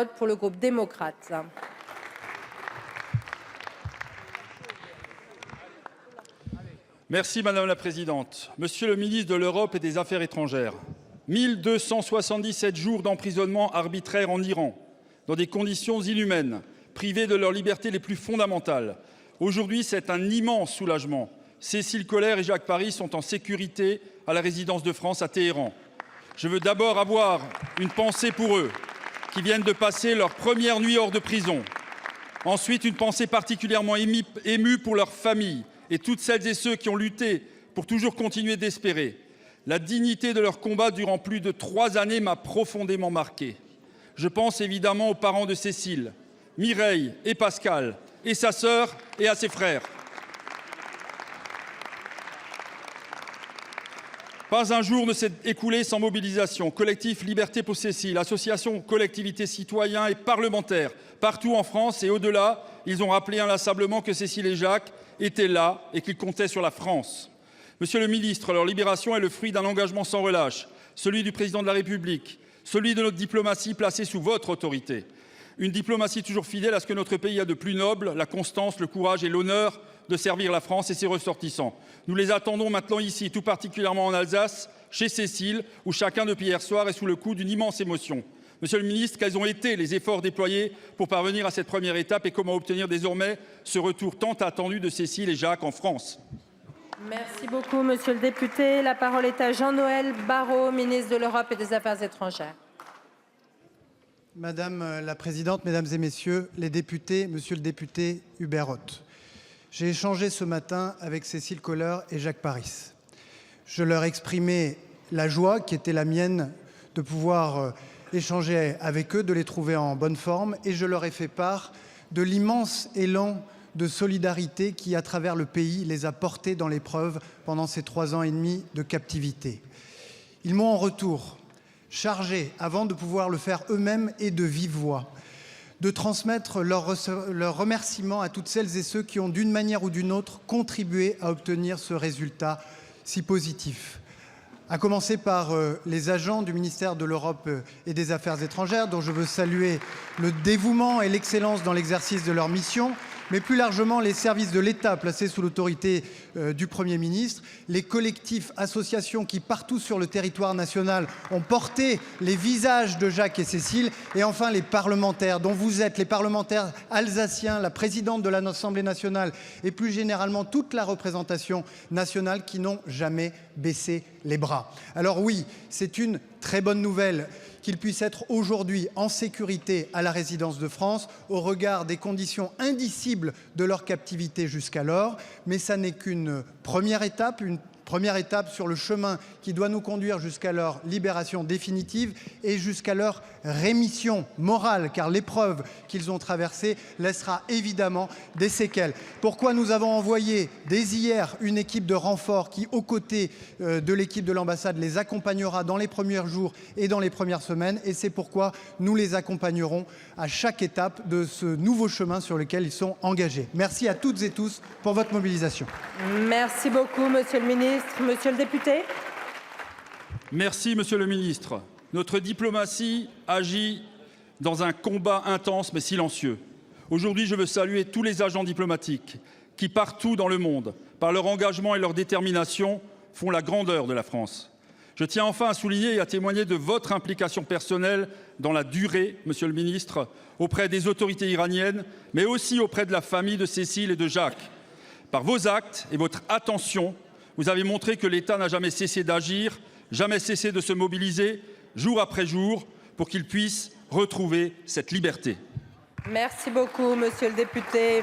pour le groupe démocrate. Merci Madame la Présidente. Monsieur le ministre de l'Europe et des Affaires étrangères, 1277 jours d'emprisonnement arbitraire en Iran, dans des conditions inhumaines, privés de leurs libertés les plus fondamentales. Aujourd'hui, c'est un immense soulagement. Cécile Coller et Jacques Paris sont en sécurité à la résidence de France à Téhéran. Je veux d'abord avoir une pensée pour eux, qui viennent de passer leur première nuit hors de prison. Ensuite, une pensée particulièrement émue pour leurs familles et toutes celles et ceux qui ont lutté pour toujours continuer d'espérer. La dignité de leur combat durant plus de 3 années m'a profondément marqué. Je pense évidemment aux parents de Cécile, Mireille et Pascal, et sa sœur et à ses frères. Pas un jour ne s'est écoulé sans mobilisation. Collectif Liberté pour Cécile, associations, collectivités, citoyens et parlementaires, partout en France et au-delà, ils ont rappelé inlassablement que Cécile et Jacques étaient là et qu'ils comptaient sur la France. Monsieur le ministre, leur libération est le fruit d'un engagement sans relâche, celui du président de la République, celui de notre diplomatie placée sous votre autorité. Une diplomatie toujours fidèle à ce que notre pays a de plus noble, la constance, le courage et l'honneur de servir la France et ses ressortissants. Nous les attendons maintenant ici, tout particulièrement en Alsace, chez Cécile, où chacun depuis hier soir est sous le coup d'une immense émotion. Monsieur le ministre, quels ont été les efforts déployés pour parvenir à cette première étape et comment obtenir désormais ce retour tant attendu de Cécile et Jacques en France? Merci beaucoup, monsieur le député. La parole est à Jean-Noël Barrot, ministre de l'Europe et des Affaires étrangères. Madame la Présidente, Mesdames et Messieurs les députés, Monsieur le député Hubert Ott, j'ai échangé ce matin avec Cécile Coller et Jacques Paris. Je leur exprimais la joie qui était la mienne de pouvoir échanger avec eux, de les trouver en bonne forme, et je leur ai fait part de l'immense élan de solidarité qui, à travers le pays, les a portés dans l'épreuve pendant ces 3 ans et demi de captivité. Ils m'ont en retour chargé, avant de pouvoir le faire eux-mêmes et de vive voix, de transmettre leurs remerciements à toutes celles et ceux qui ont, d'une manière ou d'une autre, contribué à obtenir ce résultat si positif. À commencer par les agents du ministère de l'Europe et des Affaires étrangères, dont je veux saluer le dévouement et l'excellence dans l'exercice de leur mission, mais plus largement les services de l'État placés sous l'autorité du Premier ministre, les collectifs, associations qui, partout sur le territoire national, ont porté les visages de Jacques et Cécile, et enfin les parlementaires, dont vous êtes les parlementaires alsaciens, la présidente de l'Assemblée nationale et plus généralement toute la représentation nationale qui n'ont jamais baissé les bras. Alors oui, c'est une très bonne nouvelle qu'ils puissent être aujourd'hui en sécurité à la résidence de France au regard des conditions indicibles de leur captivité jusqu'alors, mais ça n'est qu'une première étape sur le chemin qui doit nous conduire jusqu'à leur libération définitive et jusqu'à leur rémission morale, car l'épreuve qu'ils ont traversée laissera évidemment des séquelles. Pourquoi nous avons envoyé dès hier une équipe de renfort qui, aux côtés de l'équipe de l'ambassade, les accompagnera dans les premiers jours et dans les premières semaines, et c'est pourquoi nous les accompagnerons à chaque étape de ce nouveau chemin sur lequel ils sont engagés. Merci à toutes et tous pour votre mobilisation. Merci beaucoup, monsieur le ministre. Monsieur le député. Merci, monsieur le ministre. Notre diplomatie agit dans un combat intense mais silencieux. Aujourd'hui, je veux saluer tous les agents diplomatiques qui, partout dans le monde, par leur engagement et leur détermination, font la grandeur de la France. Je tiens enfin à souligner et à témoigner de votre implication personnelle dans la durée, monsieur le ministre, auprès des autorités iraniennes, mais aussi auprès de la famille de Cécile et de Jacques. Par vos actes et votre attention, vous avez montré que l'État n'a jamais cessé d'agir, jamais cessé de se mobiliser, jour après jour, pour qu'ils puissent retrouver cette liberté. Merci beaucoup, monsieur le député.